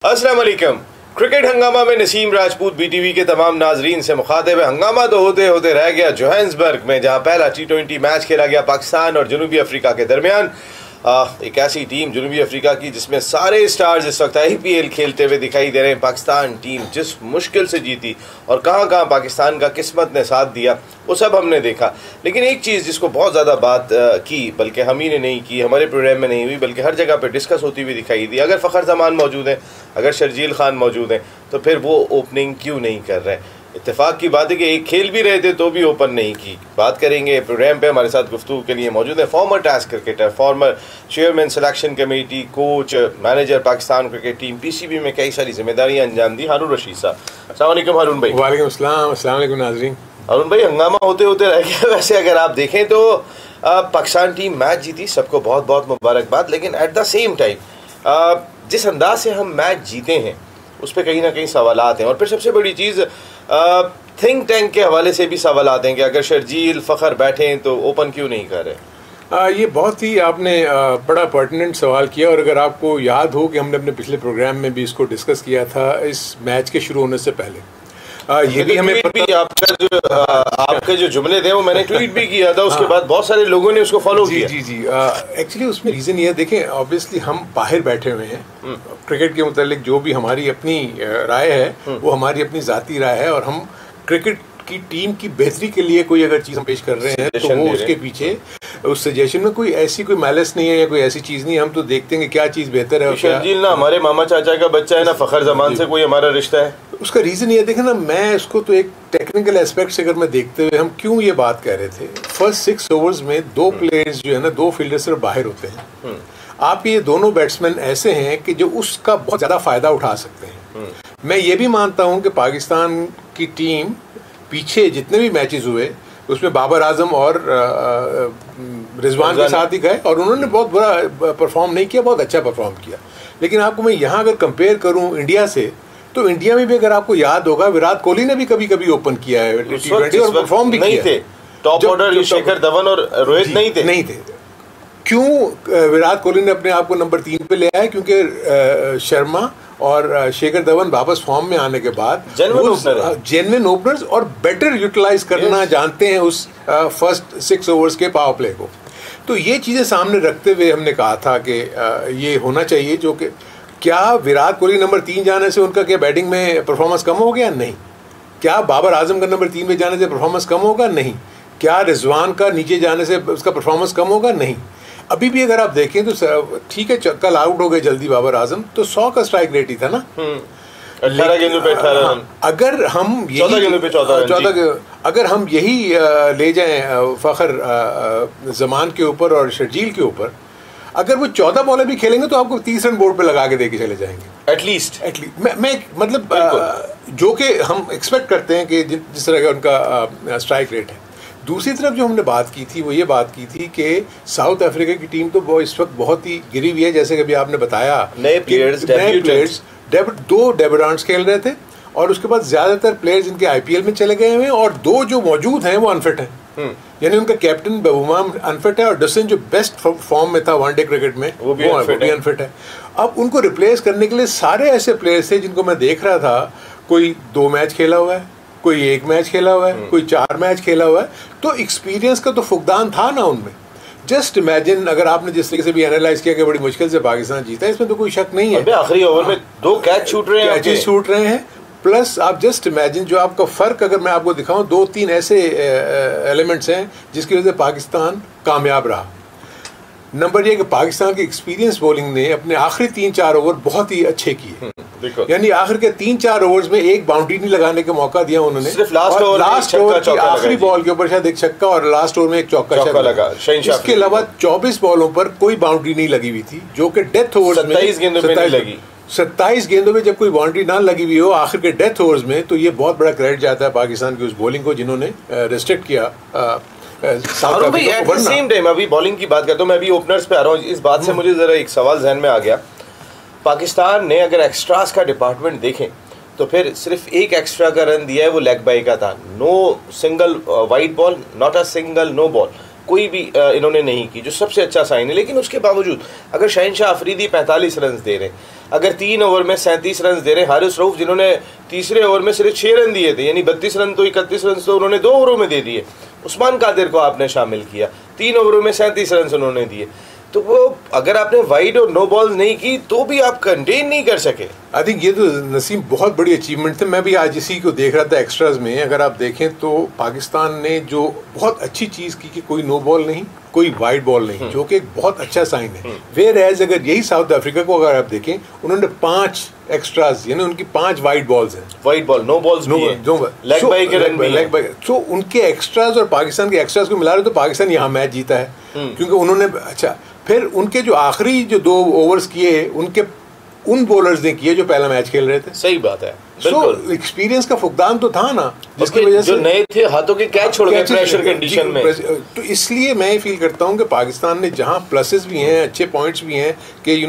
अस्सलाम वालेकुम। क्रिकेट हंगामा में नसीम राजपूत बीटीवी के तमाम नाजरीन से मुखातिब है। हंगामा तो होते होते रह गया जोहान्सबर्ग में, जहां पहला T20 मैच खेला गया पाकिस्तान और जनूबी अफ्रीका के दरमियान। एक ऐसी टीम जनूबी अफ्रीका की जिसमें सारे स्टार्स इस वक्त IPL खेलते हुए दिखाई दे रहे हैं। पाकिस्तान टीम जिस मुश्किल से जीती और कहां कहां पाकिस्तान का किस्मत ने साथ दिया वो सब हमने देखा। लेकिन एक चीज़ जिसको बहुत ज़्यादा बात की, बल्कि हम ही ने नहीं की, हमारे प्रोग्राम में नहीं हुई, बल्कि हर जगह पर डिस्कस होती हुई दिखाई दी। अगर फ़खर जमान मौजूद हैं, अगर शर्जील खान मौजूद हैं, तो फिर वो ओपनिंग क्यों नहीं कर रहे हैं? इत्तेफाक की बात है कि एक खेल भी रहे थे तो भी ओपन नहीं की। बात करेंगे प्रोग्राम पे। हमारे साथ गुफ्तगू के लिए मौजूद है former test cricketer, former chairman selection committee, coach, manager Pakistan cricket team, PCB में कई सारी जिम्मेदारियां अंजाम दी, हारून रशीद साहब। अस्सलाम वालेकुम हारून भाई। वालेकुम अस्सलाम। अस्सलाम वालेकुम नाज़रीन। हारून भाई, हंगामा होते होते रह गया। वैसे अगर आप देखें तो पाकिस्तान टीम मैच जीती, सबको बहुत बहुत मुबारकबाद। लेकिन एट द सेम टाइम जिस अंदाज से हम मैच जीते हैं उस पर कहीं ना कहीं सवालात हैं। और फिर सबसे बड़ी चीज़ थिंक टैंक के हवाले से भी सवालात हैं कि अगर शर्जील फ़खर बैठे हैं तो ओपन क्यों नहीं कर रहे। ये बहुत ही आपने बड़ा पर्टिनेंट सवाल किया। और अगर आपको याद हो कि हमने अपने पिछले प्रोग्राम में भी इसको डिस्कस किया था इस मैच के शुरू होने से पहले। ये भी हमें आपके जो जुमले थे वो मैंने ट्वीट भी किया था, उसके बाद बहुत सारे लोगों ने उसको फॉलो किया। जी। एक्चुअली उसमें रीज़न ये देखें, ऑब्वियसली हम बाहर बैठे हुए हैं, क्रिकेट के मुतालिक जो भी हमारी अपनी राय है वो हमारी अपनी ज़ाती राय है, और हम क्रिकेट की टीम की बेहतरी के लिए कोई अगर चीज़ हम पेश कर रहे हैं तो वो उसके पीछे उस सजेशन में कोई ऐसी कोई मैलिस नहीं है या कोई ऐसी चीज़ नहीं है। हम तो देखते हैं कि क्या चीज़ बेहतर है। शर्जील ना हमारे मामा चाचा का बच्चा है, ना फ़खर जमान से कोई हमारा रिश्ता है। उसका रीज़न ये देखें ना, मैं इसको तो एक टेक्निकल एस्पेक्ट से अगर मैं देखते हुए हम क्यों ये बात कह रहे थे, फर्स्ट 6 ओवर्स में 2 प्लेयर्स जो है ना, 2 फील्डर्स सिर्फ बाहर होते हैं। आपके ये दोनों बैट्समैन ऐसे हैं कि जो उसका बहुत ज़्यादा फ़ायदा उठा सकते हैं। मैं ये भी मानता हूँ कि पाकिस्तान की टीम पीछे जितने भी मैचेस हुए उसमें बाबर आजम और रिजवान के साथ ही गए और उन्होंने बहुत बुरा परफॉर्म नहीं किया, बहुत अच्छा परफॉर्म किया। लेकिन आपको मैं यहाँ अगर कंपेयर करूँ इंडिया से, तो इंडिया में भी अगर आपको याद होगा विराट कोहली ने भी कभी कभी ओपन किया है T20 और परफॉर्म भी किया। टॉप ऑर्डर शिखर धवन और रोहित नहीं थे। क्यों विराट कोहली ने अपने आप को नंबर 3 पे ले आया? क्योंकि शर्मा और शेखर धवन वापस फॉर्म में आने के बाद जेन्युइन ओपनर्स और बेटर यूटिलाइज करना जानते हैं उस फर्स्ट 6 ओवर्स के पावर प्ले को। तो ये चीज़ें सामने रखते हुए हमने कहा था कि ये होना चाहिए। जो कि क्या विराट कोहली नंबर 3 जाने से उनका क्या बैटिंग में परफॉर्मेंस कम हो गया? नहीं। क्या बाबर आजम का नंबर 3 पे जाने से परफॉर्मेंस कम होगा? नहीं। क्या रिजवान का नीचे जाने से उसका परफॉर्मेंस कम होगा? नहीं। अभी भी अगर आप देखें तो ठीक है, कल आउट हो गए जल्दी बाबर आजम, तो 100 का स्ट्राइक रेट ही था ना। 18 गेंदों पे 18 रन। अगर हम 14 गेंदों पे 14 अगर हम यही ले जाएं फ़खर जमान के ऊपर और शर्जील के ऊपर, अगर वो 14 बॉलें भी खेलेंगे तो आपको 30 रन बोर्ड पे लगा के देके चले जाएंगे एटलीस्ट। मैं मतलब जो कि हम एक्सपेक्ट करते हैं कि जिस तरह का उनका स्ट्राइक रेट है। दूसरी तरफ जो हमने बात की थी वो ये बात की थी कि साउथ अफ्रीका की टीम तो वो इस वक्त बहुत ही गिरी हुई है। जैसे कि अभी आपने बताया, नए प्लेयर्स 2 डेब्यूटेंट्स खेल रहे थे और उसके बाद ज़्यादातर प्लेयर्स इनके IPL में चले गए हुए हैं और 2 जो मौजूद हैं वो अनफिट हैं। यानी उनका कैप्टन बबूमा अनफिट है और डसन जो बेस्ट फॉर्म में था वनडे क्रिकेट में वो भी अनफिट है। अब उनको रिप्लेस करने के लिए सारे ऐसे प्लेयर्स थे जिनको मैं देख रहा था, कोई 2 मैच खेला हुआ है, कोई 1 मैच खेला हुआ है, कोई 4 मैच खेला हुआ है। तो एक्सपीरियंस का तो फुकदान था ना उनमें। जस्ट इमेजिन, अगर आपने जिस तरीके से भी एनालाइज किया कि बड़ी मुश्किल से पाकिस्तान जीता है, इसमें तो कोई शक नहीं है। आखिरी ओवर में 2 कैच छूट रहे हैं। प्लस आप जस्ट इमेजिन जो आपका फ़र्क अगर मैं आपको दिखाऊं, 2-3 ऐसे एलिमेंट्स हैं जिसकी वजह से पाकिस्तान कामयाब रहा। नंबर ये कि पाकिस्तान की एक्सपीरियंस बॉलिंग ने अपने आखिरी 3-4 ओवर बहुत ही अच्छे किए। यानी आखिर के 3-4 ओवर्स में एक बाउंड्री नहीं लगाने का मौका दिया उन्होंने। सिर्फ लास्ट ओवर की आखिरी बॉल के ऊपर शायद एक छक्का और लास्ट ओवर में एक चौका लगा। इसके अलावा 24 बॉलों पर कोई बाउंड्री नहीं लगी हुई थी, जो कि डेथ ओवर्स में 27 गेंदों में नहीं लगी। 27 गेंदों में जब कोई बाउंड्री ना लगी हुई हो आखिर के डेथ ओवर्स में, तो ये बहुत बड़ा क्रेडिट जाता है पाकिस्तान की उस बॉलिंग को जिन्होंने रेस्ट्रिक्ट किया। सेम टाइम अभी बॉलिंग की बात करता हूँ, मैं अभी ओपनर्स पे आ रहा हूँ। इस बात से मुझे जरा एक सवाल जहन में आ गया। पाकिस्तान ने अगर एक्स्ट्रास का डिपार्टमेंट देखें तो फिर सिर्फ एक एक्स्ट्रा का रन दिया है, वो लेग बाई का था। No single wide ball, not a single no ball, कोई भी इन्होंने नहीं की, जो सबसे अच्छा साइन है। लेकिन उसके बावजूद अगर शहनशाह अफरीदी 45 रन दे रहे हैं, अगर 3 ओवर में 37 रन दे रहे हैं, हारिस रऊफ जिन्होंने तीसरे ओवर में सिर्फ 6 रन दिए थे, यानी 32 रन तो 31 रन तो उन्होंने 2 ओवरों में दे दिए। उस्मान कादिर को आपने शामिल किया, 3 ओवरों में 37 रन उन्होंने दिए। तो वो अगर आपने वाइड और नो बॉल्स नहीं की तो भी आप कंटेन नहीं कर सके। आई थिंक ये तो नसीम बहुत बड़ी अचीवमेंट थे। मैं भी आज इसी को देख रहा था एक्स्ट्राज में। अगर आप देखें तो पाकिस्तान ने जो बहुत अच्छी चीज़ की कि कोई नो बॉल नहीं, कोई वाइड बॉल नहीं, जो कि एक बहुत अच्छा साइन है। वेयर एज अगर यही साउथ अफ्रीका को अगर आप देखें, उन्होंने 5 एक्स्ट्राज यानी उनकी 5 वाइड बॉल्स हैं। वाइड बॉल, नो बॉल्स भी हैं, लेग बाय के रन भी हैं। तो उनके एक्स्ट्राज और पाकिस्तान के एक्स्ट्राज को मिला रहे तो पाकिस्तान यहाँ मैच जीता है, क्योंकि उन्होंने अच्छा फिर उनके जो आखिरी जो 2 ओवर्स किए उनके उन बॉलर्स ने किए जो पहला मैच खेल रहे थे। सही बात है। सो एक्सपीरियंस का फुकदान तो था ना, जिसकी वजह से जो नए थे हाथों के कैच छोड़ गए प्रेशर कंडीशन में। तो इसलिए मैं फील करता हूँ कि पाकिस्तान ने जहाँ प्लसेस भी हैं, अच्छे पॉइंट्स भी हैं कि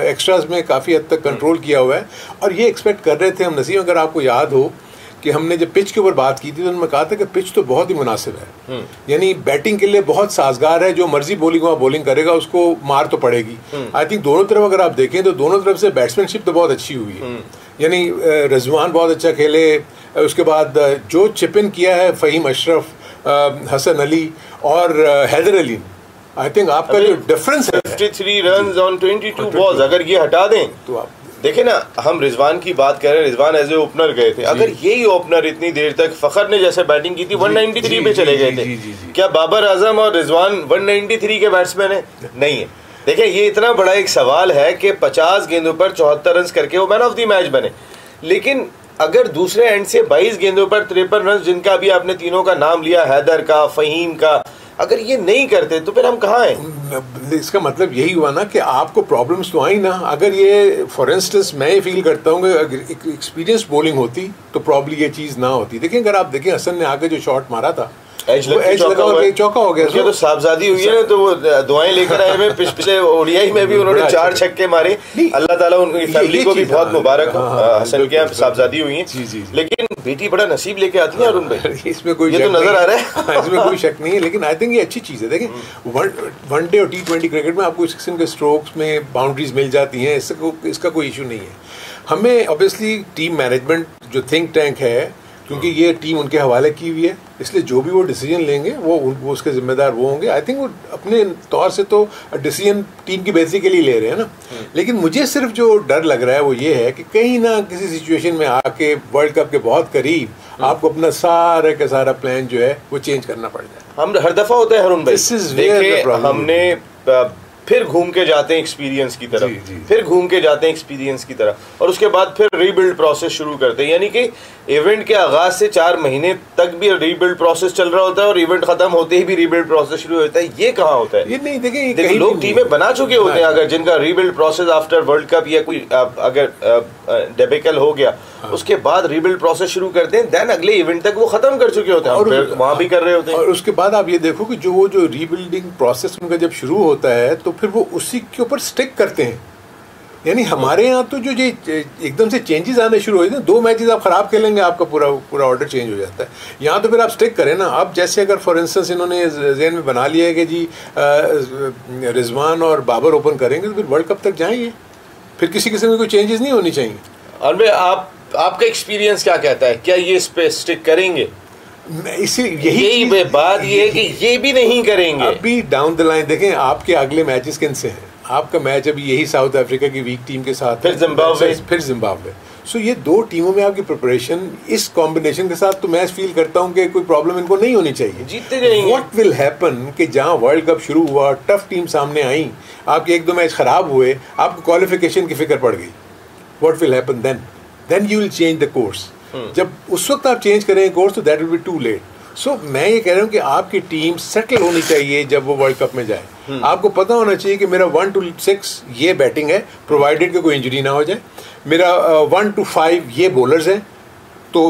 एक्स्ट्राज में काफ़ी हद तक कंट्रोल किया हुआ है। और ये एक्सपेक्ट कर रहे थे हम नसीम, अगर आपको याद हो कि हमने जब पिच के ऊपर बात की थी तो उन्होंने कहा था कि पिच तो बहुत ही मुनासिब है, यानी बैटिंग के लिए बहुत साजगार है, जो मर्जी बॉलिंग करेगा उसको मार तो पड़ेगी। आई थिंक दोनों तरफ अगर आप देखें तो दोनों तरफ से बैट्समैनशिप तो बहुत अच्छी हुई है, यानी रिजवान बहुत अच्छा खेले, उसके बाद जो चिप इन किया है फ़हीम अशरफ, हसन अली और हैदर अली, आई थिंक आपका जो डिफरेंस है 53 रन्स ऑन 22 बॉल्स, अगर ये हटा दें तो आप देखें ना, हम रिजवान की बात कर रहे हैं, रिजवान एज ए ओपनर गए थे। अगर यही ओपनर इतनी देर तक फखर ने जैसे बैटिंग की थी 193 पे चले गए थे, क्या बाबर आजम और रिजवान 193 के बैट्समैन है? नहीं है। देखें, ये इतना बड़ा एक सवाल है कि 50 गेंदों पर 74 रन करके वो मैन ऑफ द मैच बने, लेकिन अगर दूसरे एंड से 22 गेंदों पर 53 रन, जिनका अभी आपने तीनों का नाम लिया, हैदर का, फ़हीम का, अगर ये नहीं करते तो फिर हम कहाँ हैं? इसका मतलब यही हुआ ना कि आपको प्रॉब्लम्स तो आई ना। अगर ये फॉर इंस्टेंस मैं फील करता हूँ कि अगर एक एक्सपीरियंस बॉलिंग होती तो प्रॉब्ली ये चीज़ ना होती। देखिए, अगर आप देखें हसन ने आगे जो शॉट मारा था, एज लगा चौका हो गया। तो साहबजादी हुई है ना, तो वो दुआएं लेकर आए हुए। पिछले ओडीआई में भी उन्होंने 4 छक्के मारे। अल्लाह ताला उनकी फैमिली को भी बहुत मुबारक हो, हसन के साहबजादी हुई है। लेकिन बेटी बड़ा नसीब लेके आती है अरुण भाई, इसमें कोई तो नजर आ रहा है, इसमें कोई शक नहीं है। लेकिन आई थिंक ये अच्छी चीज़ है। देखें, वनडे और T20 क्रिकेट में आपको 6 के स्ट्रोक्स में बाउंड्रीज मिल जाती हैं, इसका कोई इशू नहीं है। हमें ऑब्वियसली टीम मैनेजमेंट जो थिंक टैंक है, क्योंकि ये टीम उनके हवाले की हुई है, इसलिए जो भी वो डिसीजन लेंगे वो उसके जिम्मेदार वो होंगे। आई थिंक वो अपने तौर से तो डिसीजन टीम की बेहतरी के लिए ले रहे हैं ना। लेकिन मुझे सिर्फ जो डर लग रहा है वो ये है कि कहीं ना किसी सिचुएशन में आके वर्ल्ड कप के बहुत करीब आपको अपना सारा का सारा प्लान जो है वो चेंज करना पड़ जाए। हम हर दफा होता है अरुण भाई, हमने फिर घूम के जाते हैं एक्सपीरियंस की तरफ, फिर घूम के जाते हैं एक्सपीरियंस की तरफ, और उसके बाद फिर रीबिल्ड प्रोसेस शुरू करते हैं। यानी कि इवेंट के आगाज से 4 महीने तक भी रीबिल्ड प्रोसेस चल रहा होता है और इवेंट खत्म होते ही भी रीबिल्ड प्रोसेस शुरू होता है। ये कहाँ होता है? ये नहीं, देखिए लोग टीमें बना चुके होते हैं, अगर जिनका rebuild process after world cup या कोई अगर डेबिकल हो गया उसके बाद रीबिल्ड प्रोसेस शुरू करते हैं, देन अगले इवेंट तक वो खत्म कर चुके होते हैं और वहां भी कर रहे होते हैं। और उसके बाद आप ये देखो कि वो जो रीबिल्डिंग प्रोसेस उनका जब शुरू होता है तो फिर वो उसी के ऊपर स्टिक करते हैं। यानी हमारे यहाँ तो जो एकदम से चेंजेस आने शुरू हो जाते हैं, 2 मैचेस आप खराब खेलेंगे आपका पूरा ऑर्डर चेंज हो जाता है। यहाँ तो फिर आप स्टिक करें ना। अब जैसे अगर फॉर इंस्टेंस इन्होंने ज़हन में बना लिया है कि जी रिजवान और बाबर ओपन करेंगे तो फिर वर्ल्ड कप तक जाएंगे, फिर किसी किस्म की कोई चेंजेस नहीं होनी चाहिए। और भाई आपका एक्सपीरियंस क्या कहता है, क्या ये इस पे स्टिक करेंगे? यही बात ये है कि ये भी नहीं करेंगे। अभी डाउन द लाइन देखें आपके अगले मैचेस किन से हैं। आपका मैच अभी यही साउथ अफ्रीका की वीक टीम के साथ, फिर जिम्बाब्वे। सो ये 2 टीमों में आपकी प्रिपरेशन इस कॉम्बिनेशन के साथ तो मैं फील करता हूँ कि कोई प्रॉब्लम इनको नहीं होनी चाहिए, जीतते जाएंगे। व्हाट विल हैपन कि जहाँ वर्ल्ड कप शुरू हुआ, टफ टीम सामने आई, आपके 1-2 मैच खराब हुए, आपको क्वालिफिकेशन की फिक्र पड़ गई, what will happen then you will change the course. जब उस वक्त आप चेंज करेंगे कोर्स तो that will be too late. So मैं ये कह रहा हूँ कि आपकी टीम सेटल होनी चाहिए जब वो वर्ल्ड कप में जाए। आपको पता होना चाहिए कि मेरा 1 to 6 ये बैटिंग है, प्रोवाइडेड कि कोई इंजरी ना हो जाए। मेरा 1 to 5 ये बॉलर्स हैं, तो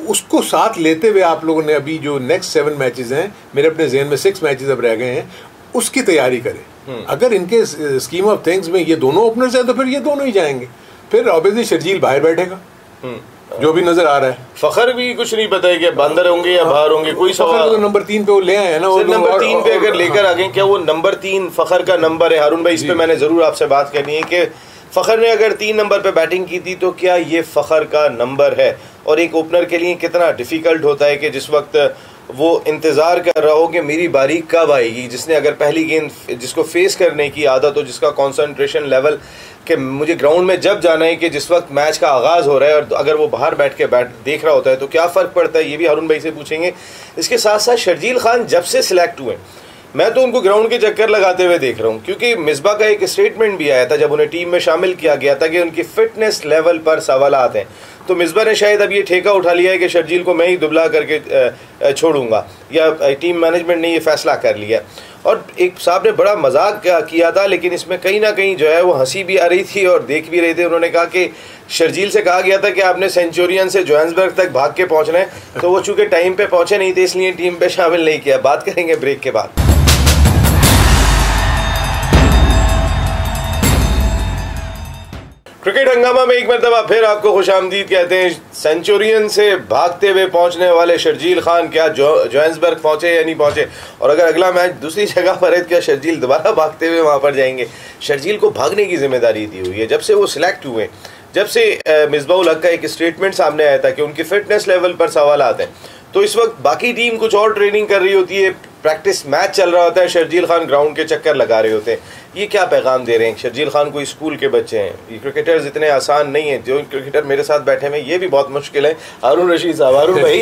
उसको साथ लेते हुए आप लोगों ने अभी जो नेक्स्ट 7 मैचेस हैं, मेरे अपने जहन में 6 मैचेस अब रह गए हैं, उसकी तैयारी करें। अगर इनके स्कीम ऑफ थिंग्स में ये दोनों ओपनर्स हैं तो फिर ये दोनों ही जाएंगे। फिर ऑब्वियसली शर्जील बाहर बैठेगा, जो भी नजर आ रहा है। फखर भी कुछ नहीं पता है कि अंदर होंगे या बाहर होंगे, कोई सवाल। तो नंबर 3 पे वो ले आए हैं ना, वो नंबर 3 पे अगर लेकर आ गए, क्या वो नंबर 3 फखर का नंबर है? हारून भाई, इस पे मैंने जरूर आपसे बात करनी है कि फ़खर ने अगर 3 नंबर पे बैटिंग की थी तो क्या ये फ़खर का नंबर है? और एक ओपनर के लिए कितना डिफ़िकल्ट होता है कि जिस वक्त वो इंतज़ार कर रहा हो कि मेरी बारी कब आएगी, जिसने अगर पहली गेंद जिसको फेस करने की आदत हो, जिसका कंसंट्रेशन लेवल कि मुझे ग्राउंड में जब जाना है कि जिस वक्त मैच का आगाज़ हो रहा है, और अगर वो बाहर बैठ के देख रहा होता है तो क्या फ़र्क पड़ता है, ये भी हारून भाई से पूछेंगे। इसके साथ साथ शर्जील खान जब से सिलेक्ट हुए मैं तो उनको ग्राउंड के चक्कर लगाते हुए देख रहा हूँ, क्योंकि मिसबा का एक स्टेटमेंट भी आया था जब उन्हें टीम में शामिल किया गया था कि उनकी फ़िटनेस लेवल पर सवालात हैं। तो मिसबा ने शायद अब ये ठेका उठा लिया है कि शर्जील को मैं ही दुबला करके छोड़ूंगा, या टीम मैनेजमेंट ने ये फ़ैसला कर लिया। और एक साहब ने बड़ा मजाक किया था, लेकिन इसमें कहीं ना कहीं जो है वो हंसी भी आ रही थी और देख भी रहे थे। उन्होंने कहा कि शर्जील से कहा गया था कि आपने सेंचुरियन से जोहान्सबर्ग तक भाग के पहुंचना है, तो वो चूँकि टाइम पे पहुंचे नहीं थे इसलिए टीम पे शामिल नहीं किया। बात करेंगे ब्रेक के बाद। क्रिकेट हंगामा में एक मरतबा फिर आपको खुशामदीद कहते हैं। सेंचुरियन से भागते हुए पहुंचने वाले शर्जील खान क्या जोहान्सबर्ग पहुंचे या नहीं पहुंचे, और अगर अगला मैच दूसरी जगह पर है क्या शर्जील दोबारा भागते हुए वहां पर जाएंगे? शर्जील को भागने की जिम्मेदारी दी हुई है जब से वो सिलेक्ट हुए, जब से मिसबाउल हक का एक स्टेटमेंट सामने आया था कि उनकी फिटनेस लेवल पर सवाल आते हैं। तो इस वक्त बाकी टीम कुछ और ट्रेनिंग कर रही होती है, प्रैक्टिस मैच चल रहा होता है, शर्जील खान ग्राउंड के चक्कर लगा रहे होते हैं। ये क्या पैगाम दे रहे हैं? शर्जील खान कोई स्कूल के बच्चे हैं, ये क्रिकेटर्स इतने आसान नहीं हैं। जो क्रिकेटर मेरे साथ बैठे हैं ये भी बहुत मुश्किल है। हारून रशीद साहब, हारून भाई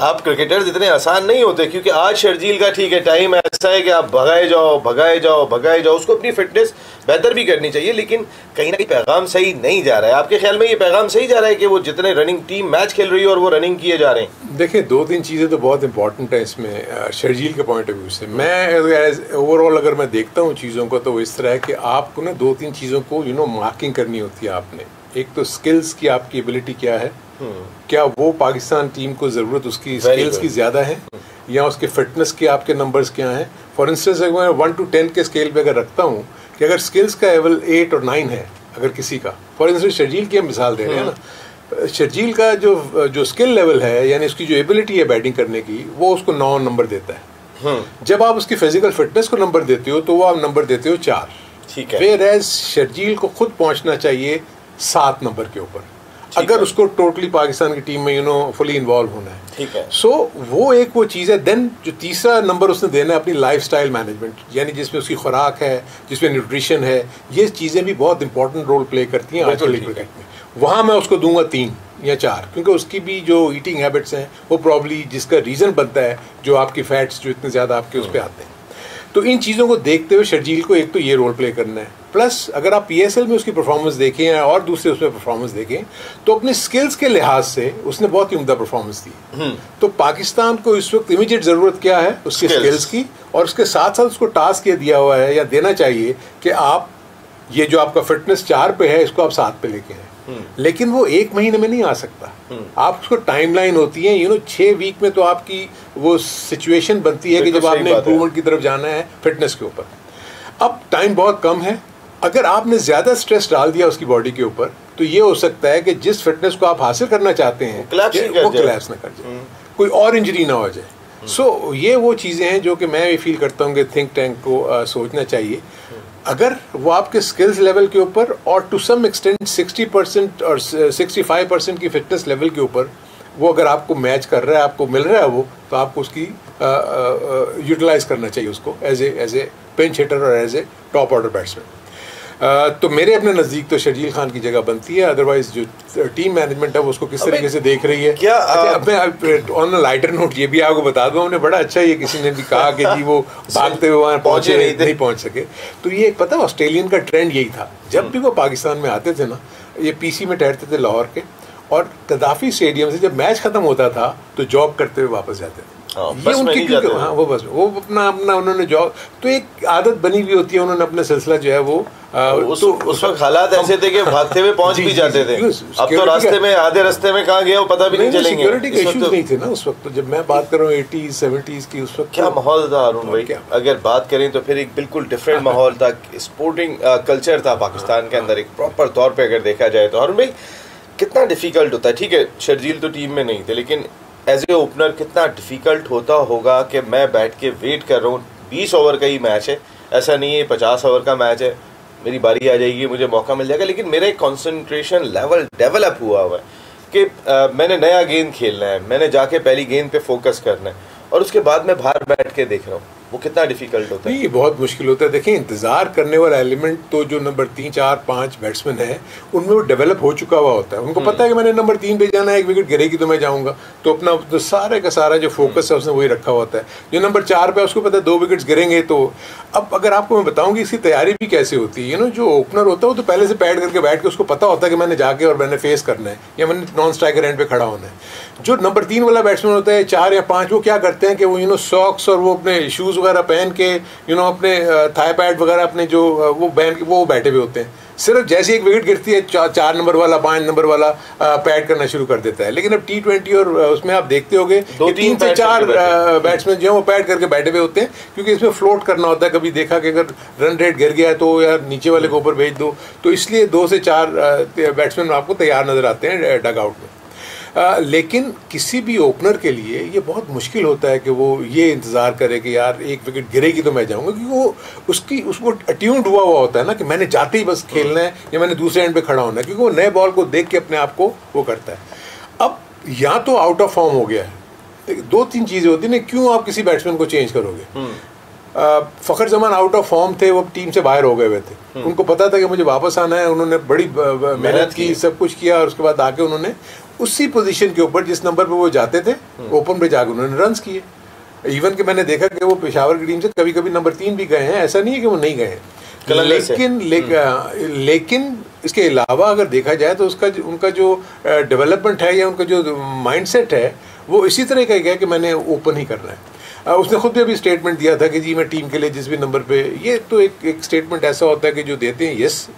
आप क्रिकेटर्स इतने आसान नहीं होते, क्योंकि आज शर्जील का ठीक है टाइम ऐसा है कि आप भगाए जाओ भगाए जाओ भगाए जाओ, उसको अपनी फिटनेस बेहतर भी करनी चाहिए, लेकिन कहीं ना कहीं पैगाम सही नहीं जा रहा है। आपके ख्याल में ये पैगाम सही जा रहा है कि वो जितने रनिंग टीम मैच खेल रही है और वो रनिंग किए जा रहे हैं? देखिए 2-3 चीज़ें तो बहुत इंपॉर्टेंट है इसमें शर्जील के पॉइंट ऑफ व्यू से। मैं ओवरऑल अगर मैं देखता हूँ चीज़ों को तो वो इस तरह है कि आपको ना 2-3 चीज़ों को मार्किंग करनी होती है आपने। एक तो स्किल्स की आपकी एबिलिटी क्या है, क्या वो पाकिस्तान टीम को ज़रूरत उसकी स्किल्स की ज़्यादा है, या उसके फिटनेस के आपके नंबर्स क्या हैं। फॉर इंस्टेंस अगर मैं 1 to 10 के स्केल पे अगर रखता हूँ कि अगर स्किल्स का लेवल 8 और 9 है अगर किसी का, फॉर इंस्टेंस शर्जील की हम मिसाल दे रहे हैं ना, शर्जील का जो स्किल लेवल है यानी उसकी जो एबिलिटी है बैटिंग करने की, वो उसको 9 नंबर देता है। जब आप उसकी फिजिकल फिटनेस को नंबर देते हो तो वो आप नंबर देते हो 4। ठीक है। वेयर एज शर्जील को खुद पहुंचना चाहिए 7 नंबर के ऊपर अगर उसको टोटली पाकिस्तान की टीम में फुली इन्वॉल्व होना है। ठीक है। सो वो एक वो चीज़ है। देन जो तीसरा नंबर उसने देना है अपनी लाइफस्टाइल मैनेजमेंट, यानी जिसमें उसकी खुराक है, जिसमें न्यूट्रिशन है, ये चीज़ें भी बहुत इंपॉर्टेंट रोल प्ले करती हैं आजकल क्रिकेट में। वहाँ मैं उसको दूंगा 3 या 4, क्योंकि उसकी भी जो ईटिंग हैबिट्स हैं वो प्रॉब्ली जिसका रीज़न बनता है जो आपकी फैट्स जो इतने ज़्यादा आपके उस पर आते हैं। तो इन चीज़ों को देखते हुए शर्जील को एक तो ये रोल प्ले करना है। प्लस अगर आप PSL में उसकी परफॉर्मेंस देखें या और दूसरे उसमें परफॉर्मेंस देखें तो अपने स्किल्स के लिहाज से उसने बहुत ही उम्दा परफॉर्मेंस दी। तो पाकिस्तान को इस वक्त इमीडिएट ज़रूरत क्या है? उसके स्किल्स की, और उसके साथ साथ उसको टास्क ये दिया हुआ है या देना चाहिए कि आप ये जो आपका फिटनेस 4 पे है इसको आप 7 पे लेके आए। लेकिन वो 1 महीने में नहीं आ सकता। आप उसको टाइमलाइन होती है 6 वीक में तो आपकी वो सिचुएशन बनती है कि जब आपने इम्प्रूवमेंट की तरफ जाना है फिटनेस के ऊपर। अब टाइम बहुत कम है। अगर आपने ज़्यादा स्ट्रेस डाल दिया उसकी बॉडी के ऊपर तो ये हो सकता है कि जिस फिटनेस को आप हासिल करना चाहते हैं वो कोलैप्स ना कर जाए, कोई और इंजरी ना हो जाए। सो ये वो चीज़ें हैं जो कि मैं भी फील करता हूँ कि थिंक टैंक को सोचना चाहिए। अगर वो आपके स्किल्स लेवल के ऊपर और टू सम एक्सटेंट 60% और 65% की फिटनेस लेवल के ऊपर वो अगर आपको मैच कर रहा है, आपको मिल रहा है वो, तो आपको उसकी यूटिलाइज करना चाहिए उसको एज ए पिंच हिटर और as a top order batsman. तो मेरे अपने नज़दीक तो शर्जील खान की जगह बनती है। अदरवाइज जो टीम मैनेजमेंट है वो उसको किस तरीके से देख रही है क्या? अब मैं ऑन अ लाइटर नोट ये भी आपको बता दूं, हमने बड़ा अच्छा ये किसी ने भी कहा कि जी वो भागते हुए वहाँ पहुँचे नहीं पहुँच सके। तो ये पता ऑस्ट्रेलियन का ट्रेंड यही था, जब भी वो पाकिस्तान में आते थे ना, ये PC में ठहरते थे लाहौर के, और कदाफी स्टेडियम से जब मैच खत्म होता था तो जॉब करते हुए वापस जाते थे। ये उनकी हाँ वो बस वो अपना उन्होंने जॉब तो एक आदत बनी हुई होती है, उन्होंने अपना सिलसिला जो है वो उस वक्त हालात ऐसे थे कि भागते हुए पहुंच भी जाते थे। अब तो रास्ते में आधे रास्ते में कहाँ गया वो पता भी नहीं चलेंगे। सिक्योरिटी के इश्यूज नहीं थे ना उस वक्त। तो जब मैं बात कर रहा हूँ 80s 70s की, उस वक्त क्या माहौल था हारून भाई? अगर बात करें तो फिर एक बिल्कुल डिफरेंट माहौल था, स्पोर्टिंग कल्चर था पाकिस्तान के अंदर एक प्रॉपर तौर पर अगर देखा जाए तो। हारून भाई कितना डिफिकल्ट होता है, ठीक है शर्जील तो टीम में नहीं थे, लेकिन एज ए ओपनर कितना डिफ़िकल्ट होता होगा कि मैं बैठ के वेट कर रहा हूँ। 20 ओवर का ही मैच है, ऐसा नहीं है 50 ओवर का मैच है। मेरी बारी आ जाएगी, मुझे मौका मिल जाएगा, लेकिन मेरा एक कंसंट्रेशन लेवल डेवलप हुआ है कि मैंने नया गेंद खेलना है, मैंने जाके पहली गेंद पे फोकस करना है, और उसके बाद मैं बाहर बैठ के देख रहा हूँ। वो कितना डिफिकल्ट होता है। नहीं, ये बहुत मुश्किल होता है। देखिए, इंतजार करने वाला एलिमेंट तो जो नंबर 3, 4, 5 बैट्समैन है उनमें वो डेवलप हो चुका हुआ होता है। उनको पता है कि मैंने नंबर 3 पे जाना है, एक विकेट गिरेगी तो मैं जाऊंगा, तो अपना तो सारे का सारा जो फोकस है उसने वही रखा होता है। जो नंबर 4 पे उसको पता है 2 विकेट्स गिरेंगे। तो अब अगर आपको मैं बताऊं कि इसकी तैयारी भी कैसे होती है, जो ओपनर होता है वो तो पहले से पैड करके बैठ के उसको पता होता है कि मैंने जाके और मैंने फेस करना है या मैंने नॉन स्ट्राइकर एंड पे खड़ा होना है। जो नंबर 3 वाला बैट्समैन होता है, 4 या 5, वो क्या करते हैं कि वो सॉक्स और वो अपने शूज़ वगैरह पहन के अपने थाई पैड वगैरह अपने जो वो पहन के वो बैठे हुए होते हैं। सिर्फ जैसे एक विकेट गिरती है 4 नंबर वाला 5 नंबर वाला पैड करना शुरू कर देता है। लेकिन अब T20 और उसमें आप देखते होगे 3 से 4 बैट्समैन जो है वो पैड करके बैठे हुए होते हैं, क्योंकि इसमें फ्लोट करना होता है। कभी देखा कि अगर रन रेट गिर गया है तो यार नीचे वाले को ऊपर भेज दो, तो इसलिए 2 से 4 बैट्समैन आपको तैयार नजर आते हैं डग आउट में। लेकिन किसी भी ओपनर के लिए ये बहुत मुश्किल होता है कि वो ये इंतज़ार करे कि यार एक विकेट गिरेगी तो मैं जाऊंगा, क्योंकि वो उसको अट्यून्ड हुआ होता है ना कि मैंने जाते ही बस खेलना है या मैंने दूसरे एंड पे खड़ा होना है, क्योंकि वो नए बॉल को देख के अपने आप को वो करता है। अब यहाँ तो आउट ऑफ फॉर्म हो गया है, 2-3 चीज़ें होती हैं ना, क्यों आप किसी बैट्समैन को चेंज करोगे। Fakhar Zaman out of form थे, वो टीम से बाहर हो गए हुए थे। उनको पता था कि मुझे वापस आना है, उन्होंने बड़ी मेहनत की, सब कुछ किया, और उसके बाद आके उन्होंने उसी पोजीशन के ऊपर जिस नंबर पे वो जाते थे ओपन पे जाकर उन्होंने रन्स किए। इवन कि मैंने देखा कि वो पेशावर की टीम से कभी कभी नंबर 3 भी गए हैं, ऐसा नहीं है कि वो नहीं गए हैं। लेकिन इसके अलावा अगर देखा जाए तो उनका जो डेवलपमेंट है या उनका जो माइंडसेट है वो इसी तरह का है कि मैंने ओपन ही करना है। उसने खुद भी अभी स्टेटमेंट दिया था कि जी मैं टीम के लिए जिस भी नंबर पे, ये तो एक स्टेटमेंट ऐसा होता है कि जो देते हैं, यस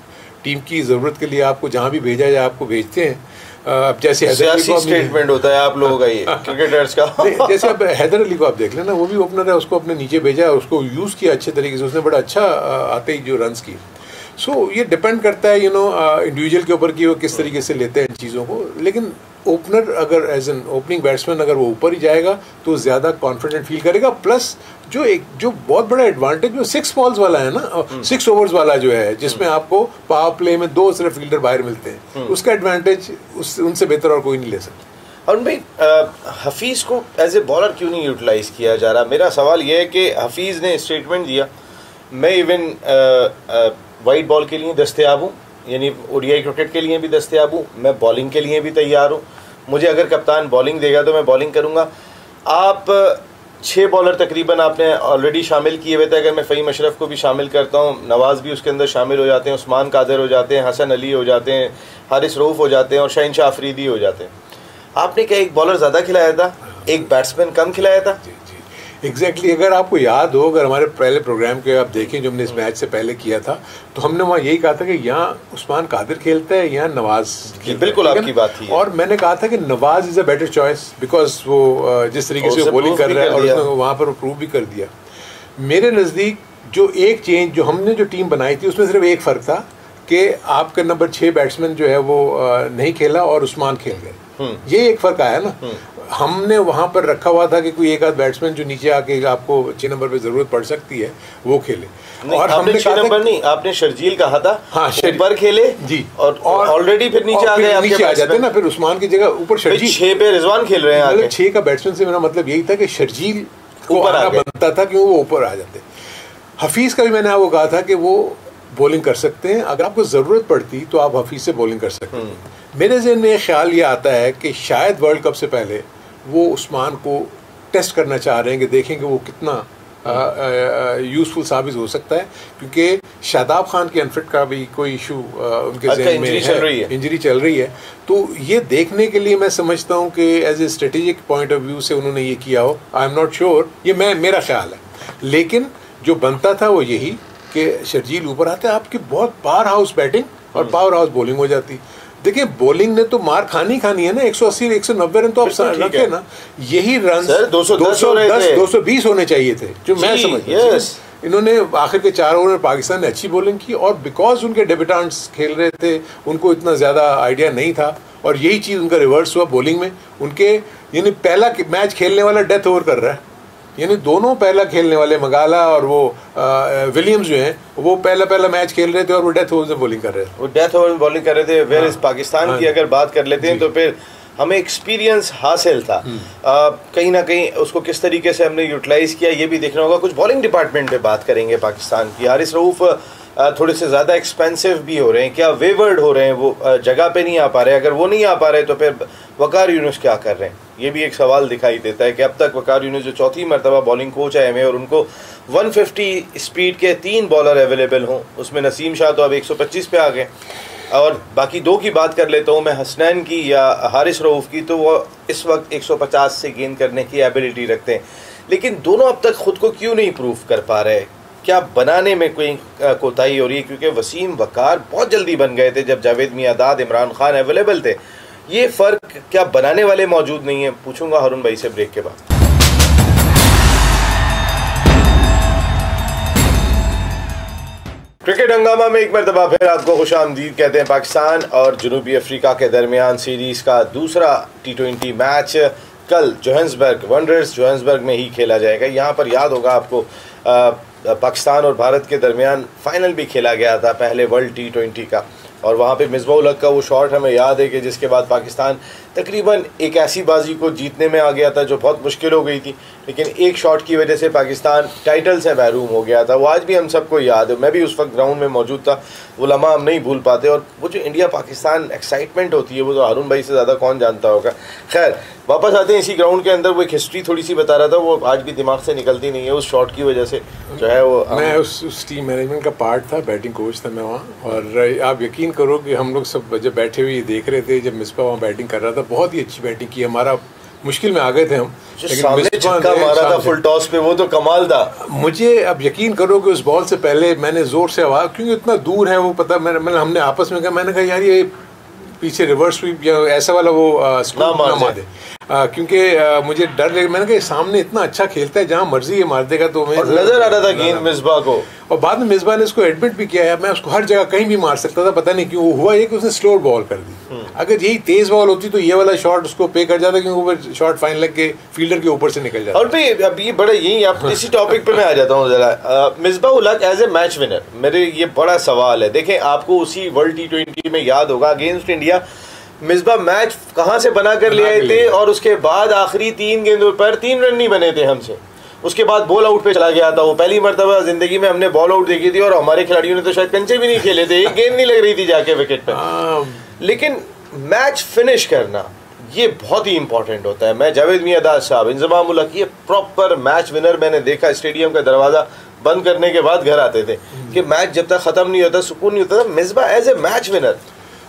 टीम की ज़रूरत के लिए आपको जहाँ भी भेजा जाए आपको भेजते हैं। अब जैसे हैदर अली को स्टेटमेंट होता है आप लोगों का, ये क्रिकेटर्स का जैसे अब हैदर अली को आप देख लेना, वो भी ओपनर है, उसको अपने नीचे भेजा है, उसको यूज़ किया अच्छे तरीके से, उसने बड़ा अच्छा आते ही जो रन्स की। सो ये डिपेंड करता है इंडिविजुअल के ऊपर कि वो किस तरीके से लेते हैं इन चीज़ों को। लेकिन ओपनर अगर एज एन ओपनिंग बैट्समैन अगर वो ऊपर ही जाएगा तो ज़्यादा कॉन्फिडेंट फील करेगा। प्लस जो बहुत बड़ा एडवांटेज जो 6 बॉल्स वाला है ना, 6 ओवर्स वाला जो है, जिसमें आपको पावर प्ले में 2 सिर्फ फील्डर बाहर मिलते हैं, उसका एडवांटेज उनसे बेहतर और कोई नहीं ले सकता। और भाई हफीज़ को एज ए बॉलर क्यों नहीं यूटिलाइज़ किया जा रहा? मेरा सवाल ये है कि हफीज़ ने स्टेटमेंट दिया, मैं इवन वाइट बॉल के लिए दस्तयाब हूँ, यानी ओडीआई क्रिकेट के लिए भी दस्तयाब हूँ, मैं बॉलिंग के लिए भी तैयार हूँ, मुझे अगर कप्तान बॉलिंग देगा तो मैं बॉलिंग करूँगा। आप 6 बॉलर तकरीबन आपने ऑलरेडी शामिल किए हुए थे। अगर मैं फ़हीम अशरफ को भी शामिल करता हूँ, नवाज़ भी उसके अंदर शामिल हो जाते हैं, उस्मान कादिर हो जाते हैं, हसन अली हो जाते हैं, हारिस रऊफ़ हो जाते हैं और शहनशाह अफरीदी हो जाते हैं। आपने क्या एक बॉलर ज़्यादा खिलाया था, एक बैट्समैन कम खिलाया था? एग्जैक्टली अगर आपको याद हो, अगर हमारे पहले प्रोग्राम के आप देखें जो हमने इस मैच से पहले किया था, तो हमने वहाँ यही कहा था कि यहाँ उस्मान कादिर खेलता है, यहाँ नवाज। बिल्कुल आपकी बात थी। और मैंने कहा था कि Nawaz is a better choice because वो जिस तरीके से बॉलिंग कर रहा है और उसने वहाँ पर प्रूव भी कर दिया। मेरे नज़दीक जो एक चेंज जो हमने जो टीम बनाई थी उसमें सिर्फ एक फ़र्क था कि आपका नंबर 6 बैट्समैन जो है वो नहीं खेला और उस्मान खेल गए। ये एक फ़र्क आया ना। हमने वहाँ पर रखा हुआ था कि कोई एक आध बैट्समैन जो नीचे आके आपको 6 नंबर पे ज़रूरत पड़ सकती है वो खेले। और हमने 6 नंबर नहीं, आपने शर्जील कहा था, हाँ ऊपर खेले जी, और ऑलरेडी फिर नीचे आ गए, नीचे आ जाते ना, फिर उस्मान की जगह ऊपर शर्जील, 6 पे रिजवान खेल रहे हैं। 6 का बैट्समैन से मेरा मतलब यही था कि शर्जील को आना बनता था, क्योंकि वो ऊपर आ जाते। हफीज़ का भी मैंने आपको कहा था कि वो बॉलिंग कर सकते हैं, अगर आपको ज़रूरत पड़ती तो आप हफीज़ से बॉलिंग कर सकते हैं। मेरे ज़हन में ख्याल ये आता है कि शायद वर्ल्ड कप से पहले वो उस्मान को टेस्ट करना चाह रहे हैं कि देखें कि वो कितना यूज़फुल साबित हो सकता है, क्योंकि शादाब खान के अनफिट का भी कोई इशू उनके ज़हन में है, इंजरी चल रही है। तो ये देखने के लिए मैं समझता हूँ कि as a strategic point of view से उन्होंने ये किया हो, आई एम नॉट श्योर, ये मेरा ख्याल है। लेकिन जो बनता था वो यही कि शर्जील ऊपर आते, आपकी बहुत पावर हाउस बैटिंग और पावर हाउस बॉलिंग हो जाती। देखिए बॉलिंग ने तो मार खानी है ना, 180 190 रन तो आप रखे ना, यही रन 220 होने चाहिए थे जो मैं समझ। इन्होंने आखिर के 4 ओवर में पाकिस्तान ने अच्छी बॉलिंग की, और बिकॉज उनके डेब्यूटेंट्स खेल रहे थे उनको इतना ज़्यादा आइडिया नहीं था, और यही चीज़ उनका रिवर्स हुआ बॉलिंग में। उनके यानी पहला मैच खेलने वाला डेथ ओवर कर रहा है, यानी दोनों पहला खेलने वाले मगाला और वो विलियम्स जो हैं वो पहला मैच खेल रहे थे और वो डेथ ओवर में बॉलिंग कर रहे थे। वो डेथ ओवर में बॉलिंग कर रहे थे। वेयर इज पाकिस्तान की अगर बात कर लेते हैं तो फिर हमें एक्सपीरियंस हासिल था, कहीं ना कहीं उसको किस तरीके से हमने यूटिलाइज किया ये भी देखना होगा। कुछ बॉलिंग डिपार्टमेंट पे बात करेंगे पाकिस्तान की। हारिस रऊफ थोड़े से ज़्यादा एक्सपेंसिव भी हो रहे हैं, क्या वेवर्ड हो रहे हैं, वो जगह पे नहीं आ पा रहे। अगर वो नहीं आ पा रहे तो फिर वकार यूनुस क्या कर रहे हैं, ये भी एक सवाल दिखाई देता है कि अब तक वकार यूनुस जो चौथी मरतबा बॉलिंग कोच आए हैं और उनको 150 स्पीड के 3 बॉलर अवेलेबल हों, उसमें नसीम शाह तो अब 125 पे आ गए। और बाकी दो की बात कर लेता हूँ मैं, हसनैन की या हारिस रऊफ की, तो वो इस वक्त 150 से गेंद करने की एबिलिटी रखते हैं, लेकिन दोनों अब तक खुद को क्यों नहीं प्रूव कर पा रहे। क्या बनाने में कोई कोताही हो रही है? क्योंकि वसीम वकार बहुत जल्दी बन गए थे जब जावेद मियादाद, इमरान खान अवेलेबल थे। ये फ़र्क क्या बनाने वाले मौजूद नहीं है? पूछूंगा हारून भाई से ब्रेक के बाद। क्रिकेट हंगामा में एक मरतबा फिर आपको खुशामदीद कहते हैं। पाकिस्तान और जनूबी अफ्रीका के दरमियान सीरीज़ का दूसरा T20 मैच कल जोहान्सबर्ग वंडर्स जोहान्सबर्ग में ही खेला जाएगा। यहाँ पर याद होगा आपको पाकिस्तान और भारत के दरमियान फाइनल भी खेला गया था पहले वर्ल्ड T20 का, और वहाँ पे मिसबाह-उल-हक का वो शॉट हमें याद है कि जिसके बाद पाकिस्तान तकरीबन एक ऐसी बाजी को जीतने में आ गया था जो बहुत मुश्किल हो गई थी, लेकिन एक शॉट की वजह से पाकिस्तान टाइटल से महरूम हो गया था। वो आज भी हम सबको याद है, मैं भी उस वक्त ग्राउंड में मौजूद था, वो लम्हा हम नहीं भूल पाते। और वो जो इंडिया पाकिस्तान एक्साइटमेंट होती है वो तो हारून भाई से ज़्यादा कौन जानता होगा। खैर वापस आते हैं इसी ग्राउंड के अंदर। वो एक हिस्ट्री थोड़ी सी बता रहा था, वो आज भी दिमाग से निकलती नहीं है उस शॉट की वजह से जो है वो। मैं उस टीम मैनेजमेंट का पार्ट था, बैटिंग कोच था मैं वहाँ, और आप यकीन करो कि हम लोग सब जब बैठे हुए देख रहे थे जब मिसबा वहाँ बैटिंग कर रहा था, बहुत ही अच्छी बैटिंग की। हमारा मुश्किल में आ गए थे हम, लेकिन छक्का मारा था फुल टॉस पे, वो तो कमाल था। मुझे अब यकीन करो कि उस बॉल से पहले मैंने जोर से आवाज़, क्योंकि इतना दूर है वो, पता मैंने हमने आपस में कहा, मैंने कहा यार ये पीछे रिवर्स स्वीप या ऐसा वाला वो स्कूप ना मार दे, क्योंकि मुझे डर लगे। मैंने कहा सामने इतना अच्छा खेलता है, जहाँ मर्जी ये मार देगा। तो मैं नजर आ रहा था गेंद मिसबा को, और बाद में मिसबा ने इसको एडमिट भी किया है, मैं उसको हर जगह कहीं भी मार सकता था, पता नहीं क्यों हुआ ये कि उसने स्लो बॉल कर दी। अगर यही तेज बॉल होती तो ये वाला शॉट उसको पे कर जाता, क्योंकि वो शॉट फाइन लग के फील्डर के ऊपर से निकल जाता। और भी अब ये बड़ा यही आप इसी टॉपिक पे मैं आ जाता हूँ जरा। मिसबाह-उल-हक एज ए मैच विनर, मेरे ये बड़ा सवाल है। देखें आपको उसी वर्ल्ड T20 में याद होगा अगेंस्ट इंडिया मिसबा मैच कहाँ से बना कर ले आए थे, और उसके बाद आखिरी 3 गेंदों पर 3 रन नहीं बने थे हमसे। उसके बाद बॉल आउट पे चला गया था। वो पहली मरतबा जिंदगी में हमने बॉल आउट देखी थी, और हमारे खिलाड़ियों ने तो शायद कंचे भी नहीं खेले थे, एक गेंद नहीं लग रही थी जाके विकेट पे। लेकिन मैच फिनिश करना ये बहुत ही इंपॉर्टेंट होता है। मैं जावेद मियादाद साहब, इंजमाम-उल-हक, ये प्रॉपर मैच विनर मैंने देखा। स्टेडियम का दरवाज़ा बंद करने के बाद घर आते थे कि मैच जब तक ख़त्म नहीं होता सुकून नहीं होता था। Misbah as a match winner,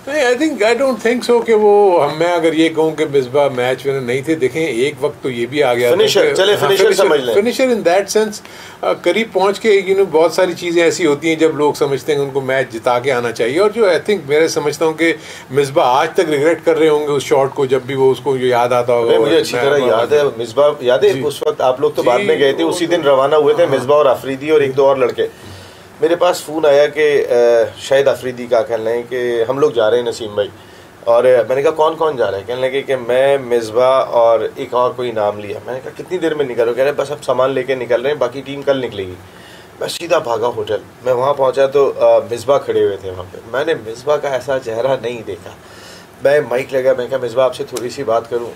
I don't think so कि वो मैं अगर ये कहूँ कि मिसबा मैच विनर नहीं थे। देखें एक वक्त तो ये भी आ गया फिनिशर, चले फिनिशर समझ लें, फिनिशर इन दैट सेंस करीब पहुंच के बहुत सारी चीज़ें ऐसी होती हैं जब लोग समझते हैं कि उनको मैच जिता के आना चाहिए। और जो आई थिंक मैं समझता हूँ कि मिसबा आज तक रिग्रेट कर रहे होंगे उस शॉट को, जब भी वो उसको याद आता होगा। मुझे अच्छी तरह याद है मिसबा, याद है उस वक्त आप लोग तो बाद में गए थे, उसी दिन रवाना हुए थे मिसबा और अफरीदी और 1-2 और लड़के। मेरे पास फ़ोन आया कि शायद अफरीदी का कहना है कि हम लोग जा रहे हैं नसीम भाई, और मैंने कहा कौन कौन जा रहा है? कहने लगे कि मैं, मिसबा और एक और कोई नाम लिया। मैंने कहा कितनी देर में निकल रहे हो? कह रहे बस अब सामान लेके निकल रहे हैं, बाकी टीम कल निकलेगी। मैं सीधा भागा होटल। मैं वहाँ पहुँचा तो मिसबा खड़े हुए थे वहाँ पे। मैंने मिसबा का ऐसा चेहरा नहीं देखा। मैं माइक लगा, मैं कहा मिसबा आपसे थोड़ी सी बात करूँ?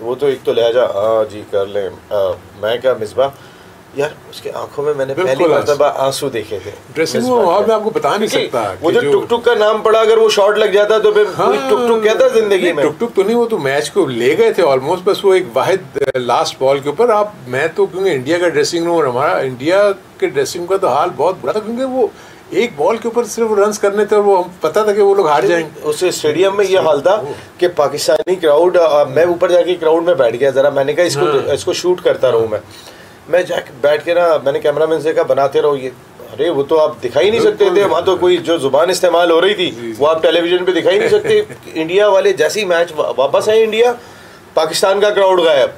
वो तो एक तो लहजा जी कर लें। मैं कहा मिसबा यार, उसके आंखों में मैंने पहली मर्तबा आंसू देखे थे ड्रेसिंग रूम में। मैं आपको बता नहीं सकता वो जो टुक टुक का नाम पड़ा, अगर वो शॉट लग जाता तो फिर टुक टुक कहता जिंदगी में। टुक टुक तो नहीं, वो तो मैच को ले गए थे ऑलमोस्ट, बस वो एक वाहिद लास्ट बॉल के ऊपर। आप मैं तो क्योंकि इंडिया का ड्रेसिंग रूम और हमारा इंडिया के ड्रेसिंग का तो हाल बहुत बुरा था, क्योंकि वो एक बॉल के ऊपर सिर्फ रन्स करने थे और वो हम पता था कि वो लोग हार जाएंगे। उस स्टेडियम में ये हाल था कि पाकिस्तानी क्राउड, मैं ऊपर जाके क्राउड में बैठ गया जरा, मैंने कहा इसको शूट करता रहूँ। मैं जाके बैठ के ना, मैंने कैमरामैन से कहा बनाते रहो ये। अरे वो तो आप दिखाई नहीं सकते थे, वहाँ तो कोई जो जुबान इस्तेमाल हो रही थी वो आप टेलीविजन पे दिखाई नहीं सकते। इंडिया वाले जैसे ही मैच वापस आए इंडिया, पाकिस्तान का क्राउड गायब।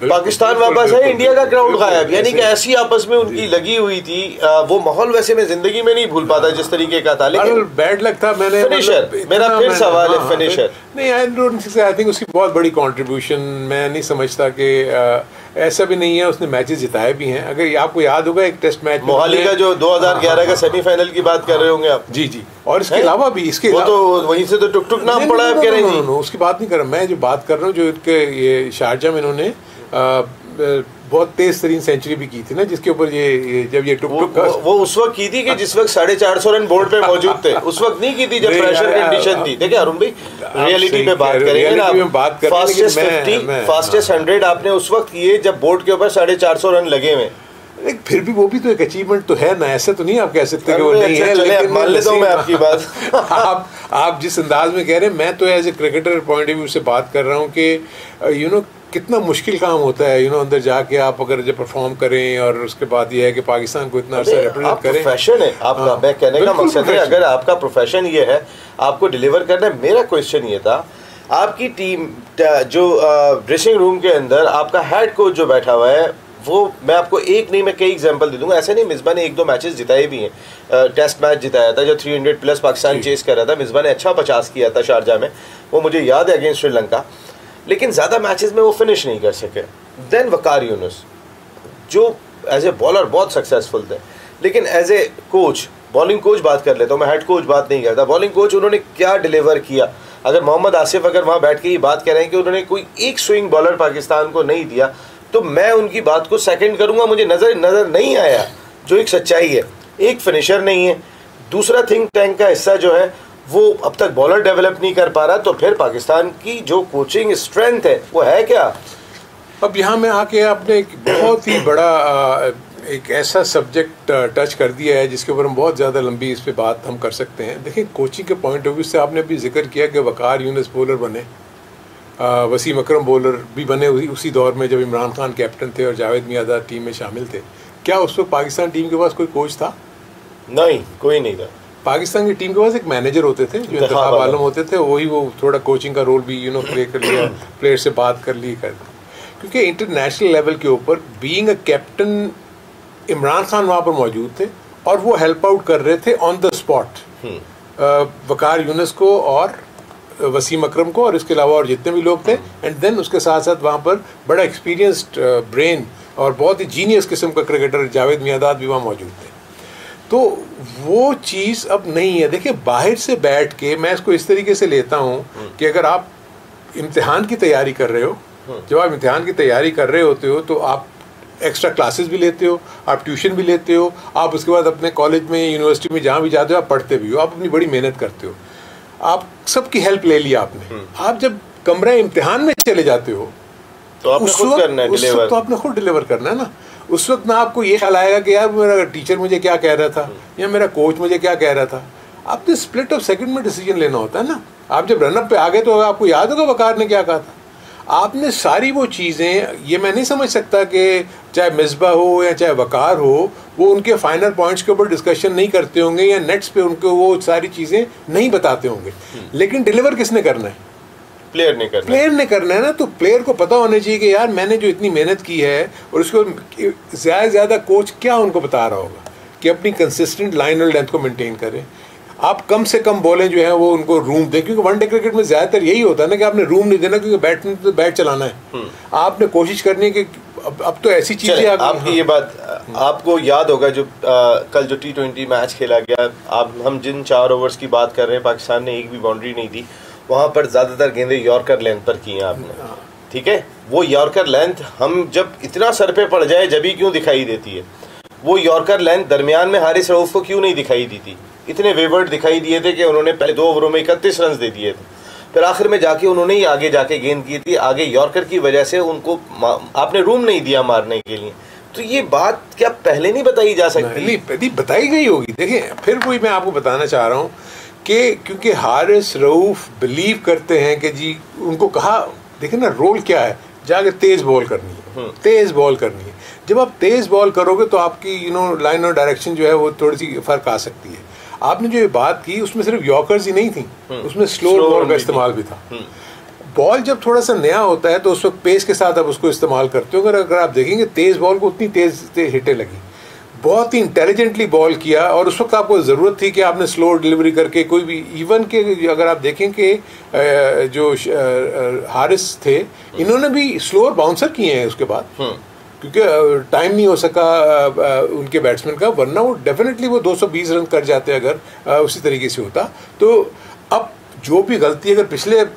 पाकिस्तान वापस है, इंडिया का क्राउड गायब। यानी कि ऐसी आपस में उनकी लगी हुई थी। वो माहौल वैसे मैं जिंदगी में नहीं भूल पाता जिस तरीके का था। लेकिन बैड लक था। मैंने फिनिशर, मेरा फिर सवाल है फिनिशर नहीं, आई थिंक उसकी बहुत बड़ी कंट्रीब्यूशन। मैं नहीं समझता कि ऐसा भी नहीं है, उसने मैचेस जिताए भी हैं। अगर आपको याद होगा एक टेस्ट मैच मोहाली का जो 2011 का सेमीफाइनल की बात कर रहे होंगे आप। जी जी, और इसके अलावा भी वो तो वहीं से तो टुक टुक नाम पड़ा आप कह रहे हैं। उसकी बात नहीं कर रहा मैं, जो बात कर रहा हूँ जो इनके ये शारजा में इन्होंने बहुत तेज तरीन सेंचुरी भी की थी ना, जिसके ऊपर ये जब ये टुक टुक वो उस वक्त की थी कि जिस वक्त 450 रन बोर्ड पे मौजूद थे, उस वक्त नहीं की थी जब प्रेशर कंडीशन थी। देखिए अरुण भाई, रियलिटी पे बात करेंगे ना, फास्टेस्ट 50 फास्टेस्ट 100 आपने उस वक्त किए जब बोर्ड के ऊपर 450 रन लगे हुए। फिर भी वो भी तो एक अचीवमेंट तो है ना, ऐसा तो नहीं आप कह सकते कि वो नहीं है। लेकिन मान लेता हूं मैं आपकी बात। आप जिस अंदाज में कह रहे हैं, मैं तो as a cricketer point of view से बात कर रहा हूँ कि कितना मुश्किल काम होता है अंदर जाके आप अगर जब परफॉर्म करें, और उसके बाद ये है कि पाकिस्तान को इतना अर्सा रिप्रेजेंट करें। प्रोफेशन है आपका, मैं कहने का मकसद है अगर आपका प्रोफेशन ये है, आपको डिलीवर करना है। मेरा क्वेश्चन ये था, आपकी टीम जो ड्रेसिंग रूम के अंदर आपका हेड कोच जो बैठा हुआ है, वो मैं आपको एक नहीं मैं कई एग्जांपल दे दूंगा। ऐसे नहीं, मिसबा ने 1-2 मैचेस जिताए भी हैं। टेस्ट मैच जिताया था जो 300 प्लस पाकिस्तान चेस कर रहा था, मिसबा ने अच्छा 50 किया था शारजा में, वो मुझे याद है, अगेंस्ट श्रीलंका। लेकिन ज़्यादा मैचेस में वो फिनिश नहीं कर सके। देन वकार यूनुस जो एज ए बॉलर बहुत सक्सेसफुल थे, लेकिन as a coach, bowling coach बात कर लेता हूँ मैं, हेड कोच बात नहीं करता, बॉलिंग कोच उन्होंने क्या डिलीवर किया। अगर मोहम्मद आसिफ अगर वहाँ बैठ के ये बात कह रहे हैं कि उन्होंने कोई एक स्विंग बॉलर पाकिस्तान को नहीं दिया, तो मैं उनकी बात को सेकंड करूंगा। मुझे नजर नहीं आया जो एक सच्चाई है। एक फिनिशर नहीं है, दूसरा थिंक टैंक का हिस्सा जो है वो अब तक बॉलर डेवलप नहीं कर पा रहा, तो फिर पाकिस्तान की जो कोचिंग स्ट्रेंथ है वो है क्या? अब यहाँ में आके आपने एक बहुत ही बड़ा एक ऐसा सब्जेक्ट टच कर दिया है जिसके ऊपर हम बहुत ज़्यादा लंबी इस पे बात हम कर सकते हैं। देखिए कोचिंग के पॉइंट ऑफ व्यू से आपने भी जिक्र किया कि वकार यूनुस बॉलर बने, वसीम अकरम बॉलर भी बने उसी दौर में जब इमरान खान कैप्टन थे और जावेद मियांदाद टीम में शामिल थे। क्या उस वक्त पाकिस्तान टीम के पास कोई कोच था? नहीं, कोई नहीं था। पाकिस्तान की टीम के पास एक मैनेजर होते थे जो इंतखाब आलम होते थे, वही वो थोड़ा कोचिंग का रोल भी प्ले कर लिया, प्लेयर से बात कर ली क्योंकि इंटरनेशनल लेवल के ऊपर being a captain Imran Khan वहाँ पर मौजूद थे और वो हेल्प आउट कर रहे थे ऑन द स्पॉट वकार यूनुस को और वसीम अकरम को और इसके अलावा और जितने भी लोग थे। एंड देन उसके साथ साथ वहाँ पर बड़ा एक्सपीरियंस्ड ब्रेन और बहुत ही जीनियस किस्म का क्रिकेटर जावेद मियांदाद भी वहाँ मौजूद थे। तो वो चीज़ अब नहीं है। देखिए बाहर से बैठ के मैं इसको इस तरीके से लेता हूँ कि अगर आप इम्तिहान की तैयारी कर रहे हो, जब आप इम्तिहान की तैयारी कर रहे होते हो तो आप एक्स्ट्रा क्लासेस भी लेते हो, आप ट्यूशन भी लेते हो, आप उसके बाद अपने कॉलेज में यूनिवर्सिटी में जहाँ भी जाते हो आप पढ़ते भी हो, आप अपनी बड़ी मेहनत करते हो, आप सबकी हेल्प ले लिया आपने। आप जब कमरा इम्तिहान में चले जाते हो तो आपने खुद करना है, डिलीवर तो आपने खुद डिलीवर करना है ना। उस वक्त ना आपको ये ख्याल आएगा कि यार मेरा टीचर मुझे क्या कह रहा था या मेरा कोच मुझे क्या कह रहा था। आपने स्प्लिट ऑफ सेकंड में डिसीजन लेना होता है ना। आप जब रनअप पे आ गए तो आपको याद होगा वकार ने क्या कहा था। आपने सारी वो चीज़ें, ये मैं नहीं समझ सकता कि चाहे मिसबा हो या चाहे वकार हो, वो उनके फाइनल पॉइंट्स के ऊपर डिस्कशन नहीं करते होंगे या नेट्स पे उनको वो सारी चीज़ें नहीं बताते होंगे, लेकिन डिलीवर किसने करना है? प्लेयर ने करना है ना। तो प्लेयर को पता होना चाहिए कि यार मैंने जो इतनी मेहनत की है, और उसको ज़्यादा से ज़्यादा कोच क्या उनको बता रहा होगा कि अपनी कंसिस्टेंट लाइन और लेंथ को मेंटेन करें। आप कम से कम बॉलें जो है वो उनको रूम दें, क्योंकि वनडे क्रिकेट में ज़्यादातर यही होता है ना कि आपने रूम नहीं देना, क्योंकि बैट चलाना है। आपने कोशिश करनी है कि अब तो ऐसी चीज़ें आपकी ये बात आपको याद होगा जो कल जो T20 मैच खेला गया, हम जिन 4 ओवर्स की बात कर रहे हैं, पाकिस्तान ने एक भी बाउंड्री नहीं दी, वहाँ पर ज़्यादातर गेंदें यॉर्कर लेंथ पर की हैं आपने, ठीक है। वो यॉर्कर लेंथ हम जब इतना सर पे पड़ जाए जब ही क्यों दिखाई देती है, वो यॉर्कर लेंथ दरमियान में हारिस रऊफ को क्यों नहीं दिखाई दी थी? इतने वेवर्ड दिखाई दिए थे कि उन्होंने पहले 2 ओवरों में 31 रन दे दिए थे, फिर आखिर में जाके उन्होंने ही आगे जाके गेंद की थी, आगे यॉर्कर की वजह से उनको आपने रूम नहीं दिया मारने के लिए। तो ये बात क्या पहले नहीं बताई जा सकती? नहीं बताई गई होगी। देखिए फिर वही मैं आपको बताना चाह रहा हूँ कि क्योंकि हारिस रऊफ बिलीव करते हैं कि जी उनको कहा, देखिए ना रोल क्या है, जाके तेज बॉल करनी है, तेज बॉल करनी है। जब आप तेज बॉल करोगे तो आपकी लाइन और डायरेक्शन जो है वो थोड़ी सी फर्क आ सकती है। आपने जो ये बात की उसमें सिर्फ यॉर्कर्स ही नहीं थी, उसमें स्लो बॉल का इस्तेमाल भी था। बॉल जब थोड़ा सा नया होता है तो उस वक्त पेस के साथ आप उसको इस्तेमाल करते हो। अगर आप देखेंगे तेज बॉल को उतनी तेज हिटें लगी, बहुत ही इंटेलिजेंटली बॉल किया, और उस वक्त आपको ज़रूरत थी कि आपने स्लो डिलीवरी करके कोई भी, इवन के अगर आप देखें कि जो हारिस थे इन्होंने भी स्लोअर बाउंसर किए हैं उसके बाद, क्योंकि टाइम नहीं हो सका उनके बैट्समैन का, वरना वो डेफिनेटली वो 220 रन कर जाते अगर उसी तरीके से होता। तो अब जो भी गलती अगर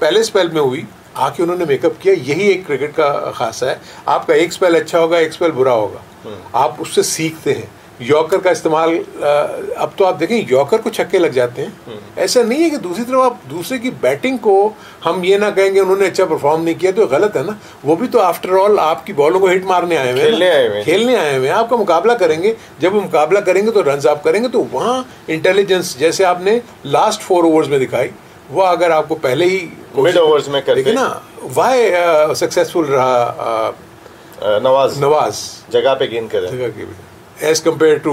पहले स्पेल में हुई, आके उन्होंने मेकअप किया, यही एक क्रिकेट का खासा है। आपका एक स्पेल अच्छा होगा, एक स्पेल बुरा होगा, आप उससे सीखते हैं। यॉर्कर का इस्तेमाल, अब तो आप देखें यॉर्कर को छक्के लग जाते हैं। ऐसा नहीं है कि दूसरी तरफ आप दूसरे की बैटिंग को हम ये ना कहेंगे उन्होंने अच्छा परफॉर्म नहीं किया, तो गलत है ना। वो भी तो आफ्टर ऑल आपकी बॉलों को हिट मारने आए हुए हैं, खेलने आए हुए हैं, आपका मुकाबला करेंगे। जब वो मुकाबला करेंगे तो रन आप करेंगे, तो वहाँ इंटेलिजेंस जैसे आपने लास्ट 4 ओवर्स में दिखाई, वो अगर आपको पहले ही मिड ओवर्स में करके ना, वाई सक्सेसफुल रहा नवाज जगह पे गेंद करे as compare to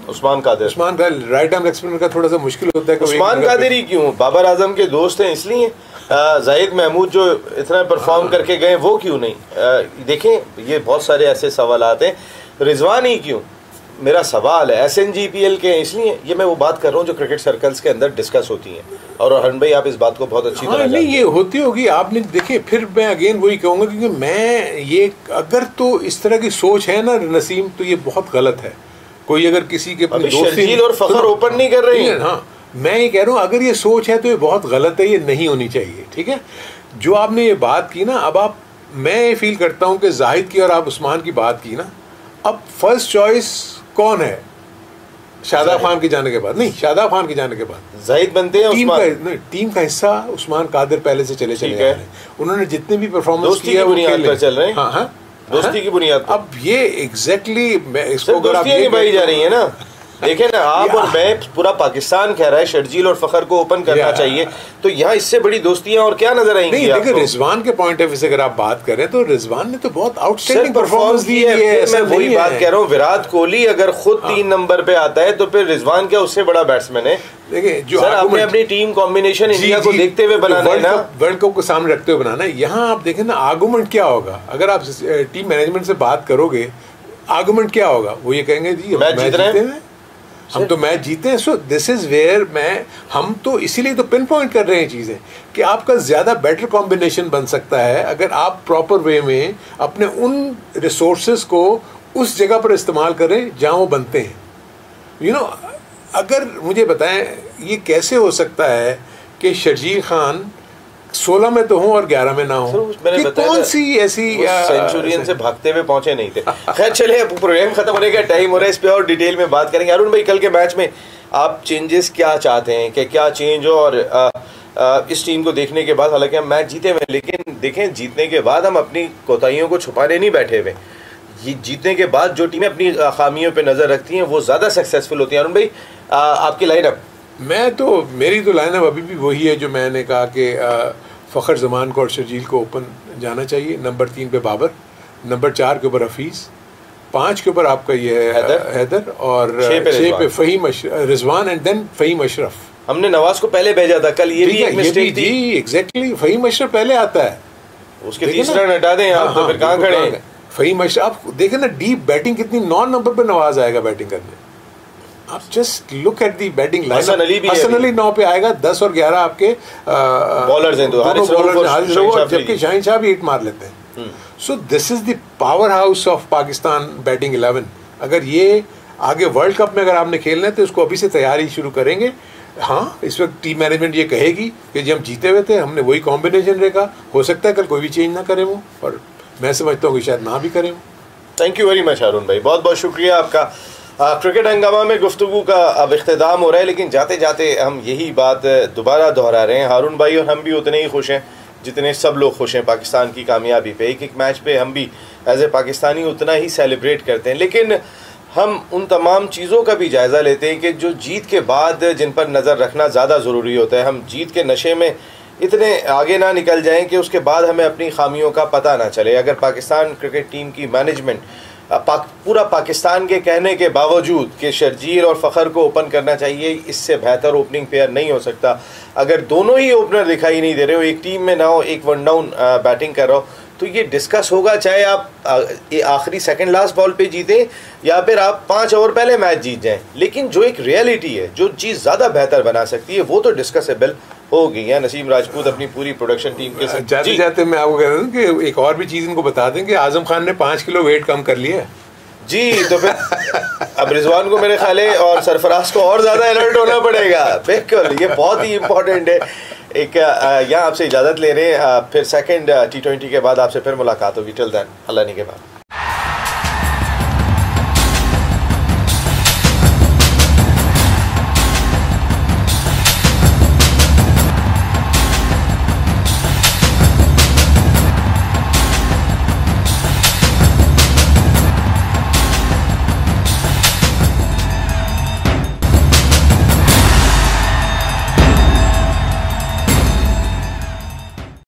Usman Qadir. Usman का राइट आर्म एक्सपिनर का थोड़ा सा मुश्किल होता है। उस्मान कादिर ही क्यों, बाबर आजम के दोस्त हैं इसलिए, जाहिद महमूद जो इतना परफॉर्म करके गए वो क्यों नहीं? देखें ये बहुत सारे ऐसे सवाल आते हैं, रिजवान ही क्यों, मेरा सवाल है। SNGPL के इसलिए ये मैं वो बात कर रहा हूँ जो क्रिकेट सर्कल्स के अंदर डिस्कस होती हैं, और हरन भाई आप इस बात को बहुत अच्छी तरह नहीं ये होती होगी, आपने देखे। फिर मैं अगेन वही कहूँगा, क्योंकि मैं ये अगर तो इस तरह की सोच है ना नसीम, तो ये बहुत गलत है। कोई अगर किसी के अपने शर्जील और फखर ओपन नहीं कर रहे हैं, हाँ मैं ये कह रहा हूँ अगर ये सोच है तो ये बहुत गलत है, ये नहीं होनी चाहिए। ठीक है, जो आपने ये बात की ना, अब आप, मैं ये फील करता हूँ कि जाहिद की और आप उस्मान की बात की ना, अब फर्स्ट चॉइस कौन है? शादाब खान के जाने के बाद नहीं, शादाब खान के जाने के बाद जाहिद बनते हैं। टीम का हिस्सा उस्मान कादिर पहले से चले आ रहे हैं। उन्होंने जितने भी परफॉर्मेंस किया वो बुनियाद पर चल रहे हैं। हाँ दोस्ती की बुनियाद। अब ये एग्जैक्टली मैं इसको निभाई जा रही है ना। देखें ना, आप और मैं, पूरा पाकिस्तान कह रहा है शर्जील और फखर को ओपन करना चाहिए, तो यहाँ इससे बड़ी दोस्तियां और क्या नजर आएंगी? नहीं, देखिए रिजवान के पॉइंट ऑफ व्यू से अगर आप बात करें तो रिजवान ने तो बहुत आउटस्टैंडिंग परफॉर्मेंस दी है। मैं वही बात कह रहा हूँ, विराट कोहली अगर खुद 3 नंबर पे आता है तो फिर रिजवान क्या उससे बड़ा बैट्समैन है? देखिए जो आपने अपनी टीम कॉम्बिनेशन इंडिया को देखते हुए बनाना है ना, वर्ल्ड कप को सामने रखते हुए बनाना है। यहाँ आप देखें ना, आर्गुमेंट क्या होगा अगर आप टीम मैनेजमेंट से बात करोगे? आर्गुमेंट क्या होगा? वो ये कहेंगे जी मैच जीते हैं, हम तो मैच जीते हैं। सो दिस इज वेयर हम तो इसीलिए तो पिन पॉइंट कर रहे हैं चीज़ें कि आपका ज़्यादा बेटर कॉम्बिनेशन बन सकता है अगर आप प्रॉपर वे में अपने उन रिसोर्सेज को उस जगह पर इस्तेमाल करें जहाँ वो बनते हैं। यू नो, अगर मुझे बताएं ये कैसे हो सकता है कि शर्जील खान 16 में तो हूँ और 11 में ना हूँ? कौन सी ऐसी सेंचुरियन से भागते हुए पहुंचे नहीं थे। खैर चले, प्रोग्राम खत्म होने का टाइम हो रहा है, इस पे और डिटेल में बात करेंगे। अरुण भाई, कल के मैच में आप चेंजेस क्या चाहते हैं कि क्या चेंज हो? और इस टीम को देखने के बाद, हालांकि हम मैच जीते हुए, लेकिन देखें जीतने के बाद हम अपनी कोताहियों को छुपाने नहीं बैठे हुए। ये जीतने के बाद जो टीमें अपनी खामियों पर नजर रखती हैं वो ज़्यादा सक्सेसफुल होती हैं। अरुण भाई, आपकी लाइनअप? मेरी तो लाइनअप अभी भी वही है जो मैंने कहा कि फ़खर ज़मान को और शर्जील को ओपन जाना चाहिए। नंबर 3 पे बाबर, नंबर 4 के ऊपर हफीज़, 5 के ऊपर आपका ये हैदर, और 6 पे फ़हीम रिजवान एंड देन फ़हीम अशरफ। हमने नवाज को पहले भेजा था कल, ये भी एक मिस्टेक थी। जी एग्जैक्टली, फ़हीम अशरफ पहले आता है, उसके 30 रन हटा दें आप तो फिर कहाँ खड़े हैं? फ़हीम अशरफ, आप देखें ना डीप बैटिंग कितनी, 9 नंबर पे नवाज आएगा बैटिंग करने। आप just look at the batting line. Hasan Ali 9 पे आएगा, 10 और 11 आपके बॉलर्स हैं, जबकि शाहीन शाह भी हिट मार लेते हैं। So this is the power house of Pakistan batting 11। अगर ये आगे वर्ल्ड कप में अगर आपने खेलना है तो इसको अभी से तैयारी शुरू करेंगे। हाँ, इस वक्त टीम मैनेजमेंट ये कहेगी कि जब हम जीते हुए थे हमने वही कॉम्बिनेशन रखा, हो सकता है कल कोई भी चेंज ना करें वो, और मैं समझता हूँ कि शायद ना भी करें वो। Thank you very much Arun भाई, बहुत बहुत शुक्रिया आपका। क्रिकेट हंगामा में गुफ्तगू का अब इख्तिताम हो रहा है, लेकिन जाते जाते हम यही बात दोबारा दोहरा रहे हैं। हारून भाई और हम भी उतने ही खुश हैं जितने सब लोग खुश हैं पाकिस्तान की कामयाबी पे। एक एक मैच पे हम भी एज ए पाकिस्तानी उतना ही सेलिब्रेट करते हैं, लेकिन हम उन तमाम चीज़ों का भी जायज़ा लेते हैं कि जो जीत के बाद जिन पर नज़र रखना ज़्यादा ज़रूरी होता है। हम जीत के नशे में इतने आगे ना निकल जाएं कि उसके बाद हमें अपनी खामियों का पता ना चले। अगर पाकिस्तान क्रिकेट टीम की मैनेजमेंट पूरा पाकिस्तान के कहने के बावजूद कि शर्जील और फ़खर को ओपन करना चाहिए, इससे बेहतर ओपनिंग पेयर नहीं हो सकता। अगर दोनों ही ओपनर दिखाई नहीं दे रहे हो, एक टीम में ना हो, एक वन डाउन बैटिंग कर रहा हो, तो ये डिस्कस होगा, चाहे आप आखिरी सेकंड लास्ट बॉल पे जीतें या फिर आप 5 ओवर पहले मैच जीत जाएं, लेकिन जो एक रियलिटी है, जो चीज़ ज़्यादा बेहतर बना सकती है, वो तो डिस्कसेबल हो गई है। नसीम राजपूत अपनी पूरी प्रोडक्शन टीम के साथ जाते जाते मैं आपको कह रहा हूँ कि एक और भी चीज़ इनको बता दें कि आजम खान ने 5 किलो वेट कम कर लिया है जी। तो फिर अब रिजवान को मेरे ख्याल है और सरफराज को और ज़्यादा अलर्ट होना पड़ेगा। बिल्कुल, ये बहुत ही इंपॉर्टेंट है। एक यहाँ आपसे इजाज़त ले रहे हैं, फिर सेकंड T20 के बाद आपसे फिर मुलाकात होगी। टिल देन अल्लाह ने के बाद।